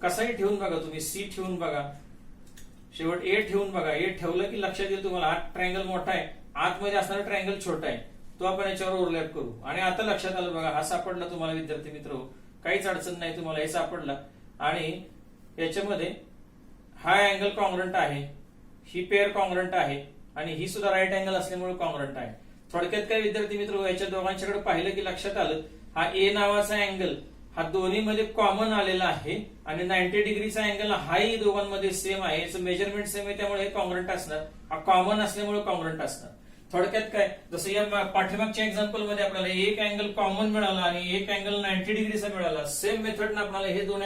कसाही ठेवून बघा तुम्ही. सी ठेवून बघा, शेवट ए ठेवून बघा. ए ठेवलं की लक्षात येईल तुम्हाला हा ट्रायंगल मोठा आहे, आतमध्ये असणारा ट्रायंगल छोटा आहे, तो आपण याच्यावर ओव्हरलॅप करू. आणि आता लक्षात आलं बघा, हा सापडला तुम्हाला विद्यार्थी मित्र, काहीच अडचण नाही तुम्हाला, हे सापडला. आणि याच्यामध्ये हा अँगल कॉन्ग्रुएंट आहे, ही पेअर कॉन्ग्रुएंट आहे आणि ही सुद्धा राईट अँगल असल्यामुळे कॉन्ग्रुएंट आहे. थोडक्यात काय विद्यार्थी मित्र, याच्या दोघांच्याकडे पाहिलं की लक्षात आलं हा ए नावाचा अँगल हा दोन्ही मध्ये कॉमन आलेला आहे आणि 90 डिग्रीचा अँगल हाही दोघांमध्ये सेम आहे. याचं मेजरमेंट सेम आहे त्यामुळे हे कॉन्ग्रुएंट असणार. हा कॉमन असल्यामुळे कॉन्ग्रुएंट असणार. थोडक्यात काय, जसं या पाठीमागच्या एक्झाम्पल मध्ये आपल्याला एक अँगल कॉमन मिळाला आणि एक अँगल 90 डिग्रीचा मिळाला, सेम मेथडने आपल्याला हे दोन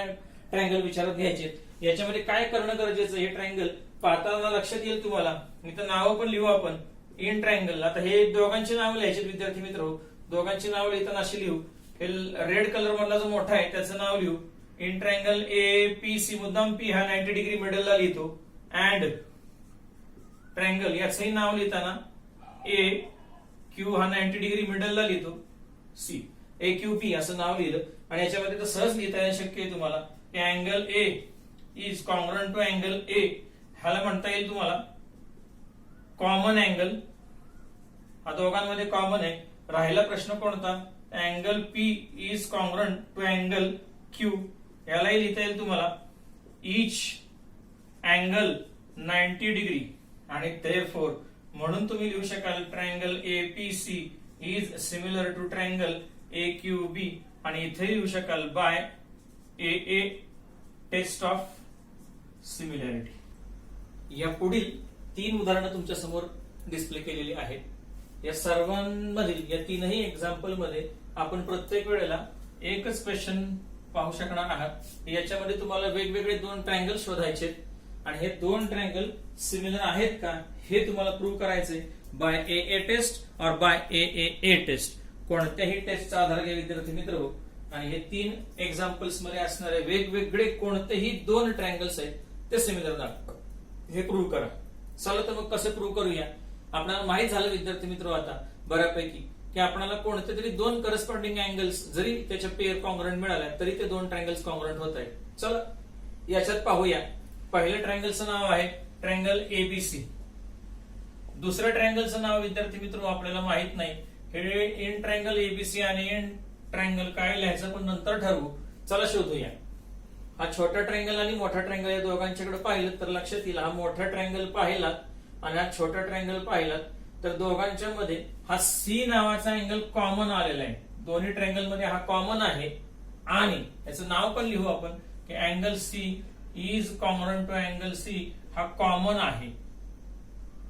ट्रायंगल विचारात घ्यायचे. याच्यामध्ये काय करणं गरजेचं, हे ट्रायंगल पाहताना लक्षात येईल तुम्हाला. इथं नावं पण लिहू आपण, इन ट्रायंगल. आता हे दोघांची नावं लिहायची विद्यार्थी मित्र. दोघांची नावं लिहिताना अशी लिहू, हे रेड कलर मधला जो मोठा आहे त्याचं नाव लिहू in triangle A P C. मुद्दाम पी हा 90 डिग्री मिडलला लिहितो. अँड ट्रायंगल याचंही नाव लिहिताना ए क्यू हा 90 डिग्री मिडलला लिहितो. सी ए क्यू पी असं नाव लिहिलं आणि याच्यामध्ये तर सहज लिहिता येणं शक्य आहे तुम्हाला. Angle A is congruent to angle A. ह्याला म्हणता येईल तुम्हाला कॉमन अँगल. हा दोघांमध्ये कॉमन आहे राहिला प्रश्न कोणता? Angle P is congruent to angle Q. यालाही लिहिता येईल तुम्हाला इच अँगल 90 डिग्री आणि देअरफॉर म्हणून तुम्ही लिहू शकाल triangle APC is similar to triangle AQB आणि इथे लिहू शकाल by AA test of similarity. या पुढील 3 उदाहरणं तुमच्या समोर डिस्प्ले केलेली आहेत. या सर्वांमधील या 3ही एक्झाम्पल मध्ये आपण प्रत्येक वेळेला एकच क्वेश्चन पाहू शकणार आहात. याच्यामध्ये तुम्हाला वेगवेगळे 2 ट्रायंगल शोधायचे आणि हे 2 ट्रायंगल सिमिलर आहेत का हे तुम्हाला प्रूव्ह करायचे बाय AA टेस्ट और बाय AAA टेस्ट. कोणत्याही टेस्टचा आधार घ्या विद्यार्थी मित्र हो आणि हे 3 एक्झाम्पल्स मध्ये असणारे वेगवेगळे कोणतेही 2 ट्रायंगल्स आहेत ते सिमिलर दाखवा. हे प्रूव्ह करा. चला तर मग कसं प्रूव्ह करूया. आपल्याला माहित झालं विद्यार्थी मित्र आता बऱ्यापैकी की आपल्याला कोणते तरी 2 करस्पॉन्डिंग अँगल्स जरी त्याच्या पेअर कॉन्ग्रंट मिळाल्या तरी ते 2 ट्रायंगल्स कॉन्ग्रंट होत आहेत. चला याच्यात पाहूया. पहिल्या ट्रायंगलचं नाव आहे ट्रायंगल ABC. दुसऱ्या ट्रायंगलचं नाव विद्यार्थी मित्र आपल्याला माहित नाही. हे इन ट्रायंगल ABC आणि इन ट्रायंगल काय लिहायचं पण नंतर ठरवू. चला शोधूया. हा छोटा ट्रायंगल आणि मोठा ट्रायंगल या दोघांच्याकडे पाहिलं तर लक्षात येईल हा मोठा ट्रायंगल पाहिला आणि हा छोटा ट्रायंगल पाहिला तर दोघांच्या मध्ये हा C नावाचा अँगल कॉमन आलेला आहे. दोन्ही ट्रायंगल मध्ये हा कॉमन आहे आणि याचं नाव पण लिहू आपण की angle C is congruent to angle C. हा कॉमन आहे.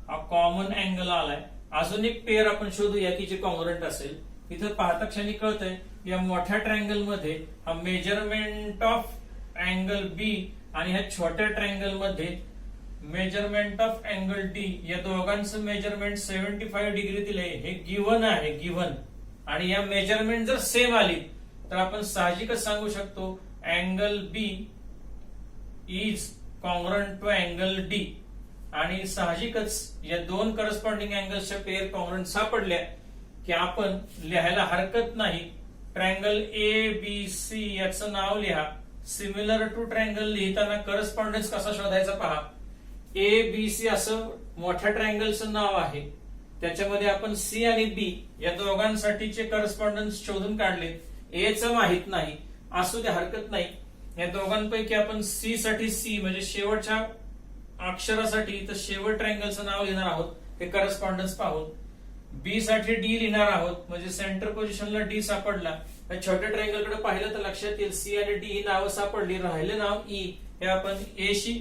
हा कॉमन अँगल आलाय. अजून एक पेअर आपण शोधूया की जे कॉन्ग्रंट असेल. इथं पाहता क्षणी कळतंय या मोठ्या ट्रायंगल मध्ये हा मेजरमेंट ऑफ अँगल B आणि ह्या छोट्या ट्रायंगल मध्ये मेजरमेंट ऑफ अँगल D या दोघांचं मेजरमेंट 75 डिग्री दिलंय. हे गिव्हन आहे गिव्हन आणि या मेजरमेंट जर सेम आली तर आपण साहजिकच सांगू शकतो angle B is congruent to angle D आणि साहजिकच या 2 करस्पॉन्डिंग अँगल्सच्या पेअर कॉन्ग्रंट सापडल्या की आपण लिहायला हरकत नाही ट्रायंगल ABC याचं नाव लिहा. सिमिलर टू ट्रायंगल लिहिताना करस्पॉन्डन्स कसा शोधायचा पहा. ABC असं मोठ्या ट्रायंगलचं नाव आहे. त्याच्यामध्ये आपण C आणि B या दोघांसाठीचे करस्पॉन्डन्स शोधून काढले. A चं माहित नाही असू दे हरकत नाही. या दोघांपैकी आपण C साठी C म्हणजे शेवटच्या अक्षरासाठी तर शेवट ट्रायंगलचं नाव लिहिणार आहोत हे करस्पॉन्डन्स पाहून. B साठी D लिहिणार आहोत म्हणजे सेंटर पोझिशनला D सापडला. छोट्या ट्रायंगल कडे पाहिलं तर लक्षात येईल C आणि D ही नावं सापडली. राहिले नाव E हे आपण A शी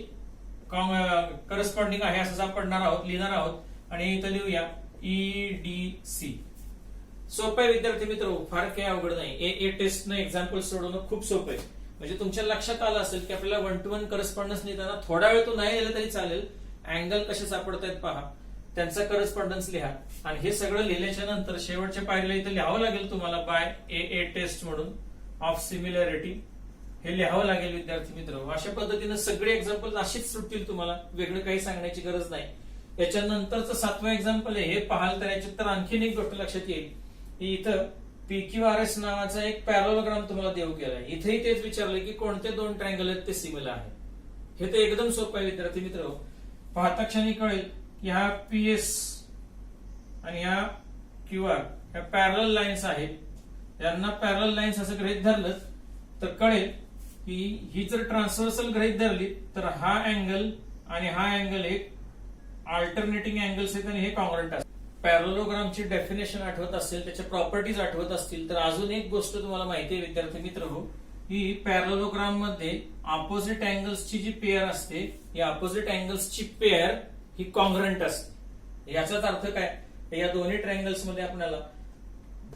करस्पॉन्डिंग आहे असं सापडणार आहोत लिहिणार आहोत आणि इथं लिहूया EDC. सोपं आहे विद्यार्थी मित्र फार काही अवघड नाही. AA टेस्ट न एक्झाम्पल सोडवणं खूप सोपं आहे. म्हणजे तुमच्या लक्षात आलं असेल की आपल्याला 1 to 1 करस्पॉन्डन्स लिहिताना थोडा वेळ तो नाही लिहिला तरी चालेल. अँगल कसे सापडतायत पहा त्यांचा करस्पॉन्डन्स लिहा आणि हे सगळं लिहिल्याच्या नंतर शेवटच्या पायरीला इथं लिहावं लागेल तुम्हाला बाय AA टेस्ट म्हणून ऑफ सिमिलॅरिटी हे लिहावं लागेल विद्यार्थी मित्र. अशा पद्धतीने सगळे एक्झाम्पल अशीच सुटतील तुम्हाला वेगळं काही सांगण्याची गरज नाही. याच्यानंतरचं 7वं एक्झाम्पल आहे हे पाहाल तर याच्यात तर आणखीन एक गोष्ट लक्षात येईल की इथं PQRS नावाचा एक पॅरलोग्राम तुम्हाला देऊ केलाय. इथेही तेच विचारले की कोणते 2 ट्रायंगल आहेत ते सिमिलर आहे. हे तर एकदम सोपं आहे विद्यार्थी मित्र. पाहता क्षणी कळेल की हा PS आणि हा QR ह्या पॅरल लाईन्स आहेत. यांना पॅरल लाईन्स असं गृहीत धरलं तर कळेल की ही जर ट्रान्सव्हर्सल गृहीत धरली तर हा अँगल आणि हा अँगल एक अल्टरनेटिंग अँगल्स आहेत आणि हे कॉन्ग्रंट असतात. पॅरलोग्रामची डेफिनेशन आठवत असेल त्याच्या प्रॉपर्टीज आठवत असतील तर अजून एक गोष्ट तुम्हाला माहिती आहे विद्यार्थी मित्र हो की पॅरलोग्राम मध्ये ऑपोजिट अँगल्सची जी पेअर असते या ऑपोजिट अँगल्सची पेअर ही कॉन्ग्रंट असते. याचाच अर्थ काय या दोन्ही ट्रायंगल्स मध्ये आपल्याला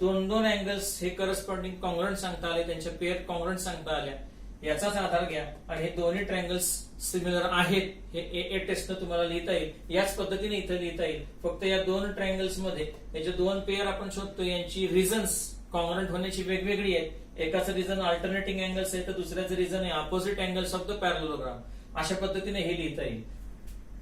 2 अँगल्स हे करस्पॉन्डिंग कॉन्ग्रंट सांगता आले त्यांच्या पेअर कॉन्ग्रंट सांगता आल्या. याचाच आधार घ्या आणि हे दोन्ही ट्रायंगल्स सिमिलर आहेत हे AA टेस्ट तुम्हाला लिहिता येईल. याच पद्धतीने इथे लिहिता येईल. फक्त या 2 ट्रायंगल्स मध्ये हे जे 2 पेअर आपण शोधतो यांची रिझन्स कॉन्ग्रंट होण्याची वेगवेगळी आहेत. एकाचं रिझन अल्टरनेटिंग अँगल्स आहे तर दुसऱ्याचं रिझन आहे opposite angles of the parallelogram. अशा पद्धतीने हे लिहिता येईल.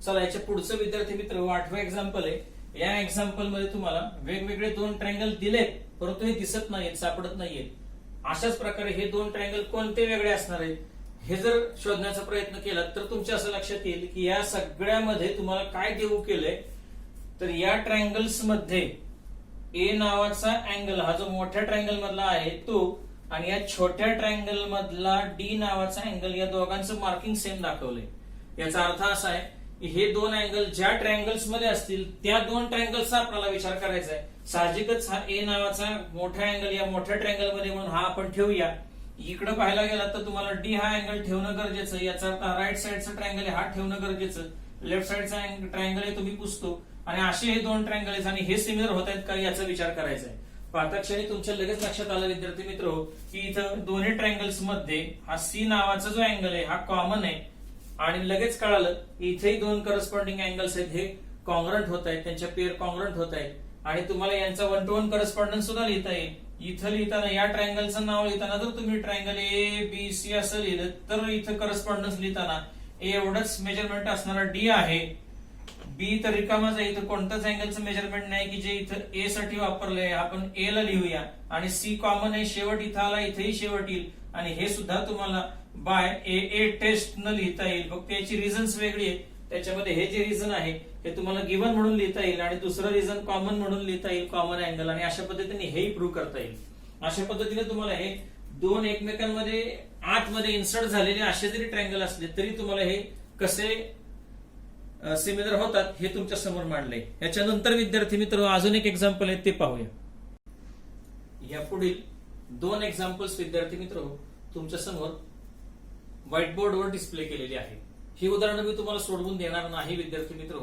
चला याच्या पुढचं विद्यार्थी मित्र 8वं एक्झाम्पल आहे. या एक्झाम्पल मध्ये तुम्हाला वेगवेगळे 2 ट्रायंगल दिलेत परंतु हे दिसत नाहीत सापडत नाहीयेत. अशाच प्रकारे हे 2 ट्रायंगल कोणते वेगळे असणार आहेत हे जर शोधण्याचा प्रयत्न केला तर तुमच्या असं लक्षात येईल की या सगळ्यामध्ये तुम्हाला काय देऊ केलंय तर या ट्रायंगल्स मध्ये ए नावाचा अँगल हा जो मोठ्या ट्रायंगल मधला आहे तो आणि या छोट्या ट्रायंगल मधला डी नावाचा अँगल, या दोघांचं मार्किंग सेम दाखवलंय. याचा अर्थ असा आहे की हे दोन अँगल ज्या ट्रायंगल्स मध्ये असतील त्या दोन ट्रायंगल्सचा आपल्याला विचार करायचा आहे. साहजिकच हा ए नावाचा मोठा अँगल या मोठ्या ट्रायंगल मध्ये म्हणून हा आपण ठेवूया. इकडे पाहायला गेला तर तुम्हाला डी हा अँगल ठेवणं गरजेचं. याचा अर्थ राईट साइडचा ट्रायंगल आहे हा ठेवणं गरजेचं. लेफ्ट साइडचा ट्रायंगल आहे तुम्ही पुसतो आणि असे हे दोन ट्रायंगल आहेत आणि हे सिमिलर होत आहेत का याचा विचार करायचा आहे. पाहता क्षणी तुमच्या लगेच लक्षात आलं विद्यार्थी मित्र की इथं दोन्ही ट्रायंगल्स मध्ये हा सी नावाचा जो अँगल आहे हा कॉमन आहे आणि लगेच कळालं इथेही दोन करस्पॉन्डिंग अँगल्स आहेत हे कॉंग्रंट होत आहेत, त्यांच्या पेअर कॉंग्रंट होत आहेत आणि तुम्हाला यांचा 1 to 1 करस्पॉन्डन्स सुद्धा लिहिता येईल. इथं लिहिताना या ट्रायंगलचं नाव लिहिताना जर तुम्ही ट्रायंगल ए बी सी असं लिहिलं तर इथं करस्पॉन्डन्स लिहिताना ए एवढंच मेजरमेंट असणारा डी आहे, बी तर रिकामाच आहे, इथं कोणत्याच अँगलचं मेजरमेंट नाही की जे इथं ए साठी वापरलंय, आपण ए ला लिहूया आणि सी कॉमन आहे, शेवट इथं आला इथेही शेवट येईल आणि हे सुद्धा तुम्हाला बाय ए टेस्ट न लिहिता येईल. फक्त याची रिझन्स वेगळी आहे. त्याच्यामध्ये हे जे रिझन आहे हे तुम्हाला गिव्हन म्हणून लिहिता येईल आणि दुसरं रिझन कॉमन म्हणून लिहिता येईल, कॉमन अँगल, आणि अशा पद्धतीने हेही प्रूव्ह करता येईल. अशा पद्धतीने तुम्हाला हे दोन एकमेकांमध्ये आतमध्ये इन्सर्ट झालेले असे जरी ट्रायंगल असले तरी तुम्हाला हे कसे सिमिलर होतात हे तुमच्या समोर मांडलंय. याच्यानंतर विद्यार्थी मित्र अजून एक एक्झाम्पल आहे ते पाहूया. या पुढील दोन एक्झाम्पल्स विद्यार्थी मित्र तुमच्या समोर व्हाईट बोर्डवर डिस्प्ले केलेली आहे. ही उदाहरणं मी तुम्हाला सोडवून देणार नाही विद्यार्थी मित्र.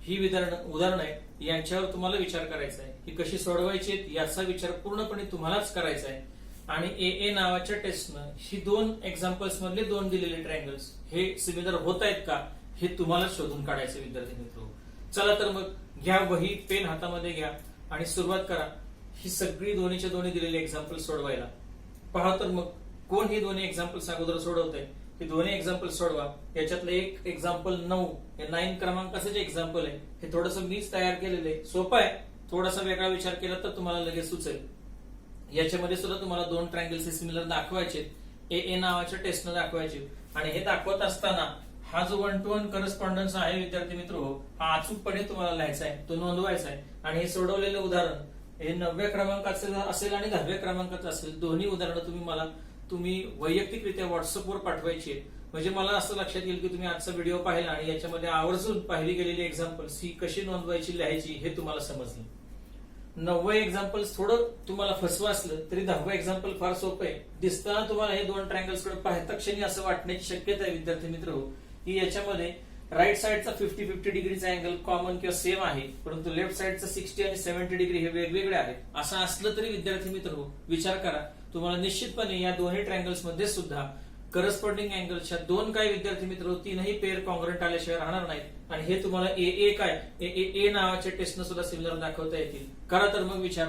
ही उदाहरणं आहे यांच्यावर तुम्हाला विचार करायचा आहे. ही कशी सोडवायची याचा विचार पूर्णपणे तुम्हालाच करायचा आहे आणि ए नावाच्या टेस्टनं ही दोन एक्झाम्पल्स मधले दोन दिलेले ट्रायंगल्स हे सिमिलर होत आहेत का हे तुम्हाला शोधून काढायचं विद्यार्थी मित्र. चला तर मग घ्या वही पेन हातामध्ये घ्या आणि सुरुवात करा ही सगळी दोन्हीच्या दोन्ही दिलेली एक्झाम्पल सोडवायला. पहा तर मग कोण ही दोन्ही एक्झाम्पल्स अगोदर सोडवत आहे. हे दोन्ही एक्झाम्पल सोडवा. याच्यातलं एक एक्झाम्पल 9 हे 9 क्रमांकाचं जे एक्झाम्पल आहे हे थोडंसं मीच तयार केलेलं आहे. सोपं आहे. थोडासा वेगळा विचार केला तर तुम्हाला लगेच सुचेल. याच्यामध्ये सुद्धा तुम्हाला दोन ट्रायंगल्स सिमिलर दाखवायचे, ए नावाच्या टेस्टनं दाखवायचे आणि हे दाखवत असताना हा जो 1 to 1 करस्पॉन्डन्स आहे विद्यार्थी मित्र हा अचूकपणे तुम्हाला लिहायचा आहे, तो नोंदवायचा आहे आणि हे सोडवलेलं उदाहरण हे 9व्या क्रमांकाचं असेल आणि 10व्या क्रमांकाचं असेल. दोन्ही उदाहरणं तुम्ही वैयक्तिकरित्या व्हॉट्सअपवर पाठवायची. म्हणजे मला असं लक्षात येईल की तुम्ही आजचा व्हिडिओ पाहिला आणि याच्यामध्ये आवर्जून पाहिली गेलेली एक्झाम्पल्स ही कशी नोंदवायची लिहायची हे तुम्हाला समजलं. 9वं एक्झाम्पल थोडं तुम्हाला फसवं असलं तरी 10वं एक्झाम्पल फार सोपं आहे. दिसताना तुम्हाला हे दोन ट्रायंगल्स कडे पाहता क्षणी असं वाटण्याची शक्यता आहे विद्यार्थी मित्र की याच्यामध्ये राईट साइडचा 50-50 डिग्रीचा अँगल कॉमन किंवा सेम आहे, परंतु लेफ्ट साइडचा 60 आणि 70 डिग्री हे वेगवेगळे आहेत. असं असलं तरी विद्यार्थी मित्र विचार करा, तुम्हाला निश्चितपणे या दोन्ही ट्रायंगल्स मध्ये सुद्धा करस्पॉन्डिंग अँगलच्या दोन काय विद्यार्थी मित्र तीनही पेअर कॉंग्रंट आल्याशिवाय राहणार नाहीत आणि हे तुम्हाला ए नावाच्या टेस्टनं सुद्धा सिमिलर दाखवता येतील. करा तर मग विचार.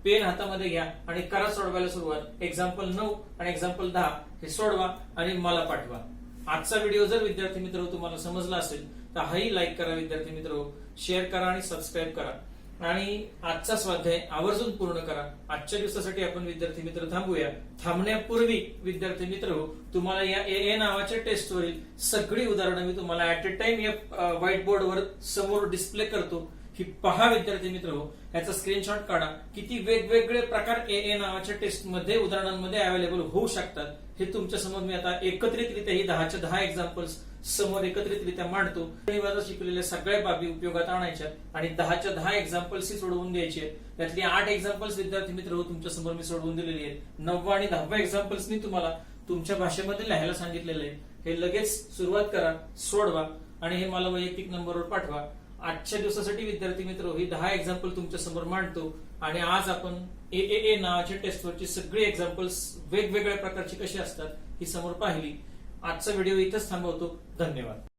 पेन हातामध्ये घ्या आणि करा सोडवायला सुरुवात. एक्झाम्पल 9 आणि एक्झाम्पल 10 हे सोडवा आणि मला पाठवा. आजचा व्हिडिओ जर विद्यार्थी मित्र तुम्हाला समजला असेल तर हाही लाईक करा विद्यार्थी मित्र, शेअर करा आणि सबस्क्राईब करा आणि आजचा स्वाध्याय आवर्जून पूर्ण करा. आजच्या दिवसासाठी आपण विद्यार्थी मित्र थांबूया. थांबण्यापूर्वी विद्यार्थी मित्र तुम्हाला या ए नावाच्या टेस्टवरील सगळी उदाहरणं मी तुम्हाला ऍट अ टाइम या व्हाईट बोर्डवर समोर डिस्प्ले करतो. ही पहा विद्यार्थी मित्र याचा स्क्रीनशॉट काढा. किती वेगवेगळे प्रकार ए नावाच्या टेस्ट मध्ये उदाहरणांमध्ये अवेलेबल होऊ शकतात हे तुमच्या समोर मी आता एकत्रितरित्या ही 10च्या 10 एक्झाम्पल्स समोर एकत्रितरित्या मांडतो. शिकलेल्या सगळ्या बाबी उपयोगात आणायच्या आणि 10च्या 10 एक्झाम्पल्स सोडवून द्यायचे. त्यातली 8 एक्झाम्पल्स विद्यार्थी मित्र तुमच्या समोर मी सोडवून दिलेली आहेत. 9वा आणि 10वा एक्झाम्पल्स मी तुम्हाला तुमच्या भाषेमध्ये लिहायला सांगितलेलं आहे. हे लगेच सुरुवात करा, सोडवा आणि हे मला वैयक्तिक नंबरवर पाठवा. आजच्या दिवसासाठी विद्यार्थी मित्र ही 10 एक्झाम्पल तुमच्या समोर मांडतो आणि आज आपण ए नावाच्या टेस्टवरची सगळी एक्झाम्पल्स वेगवेगळ्या प्रकारची कशी असतात ही समोर पाहिली. आजचा व्हिडिओ इथंच थांबवतो. धन्यवाद.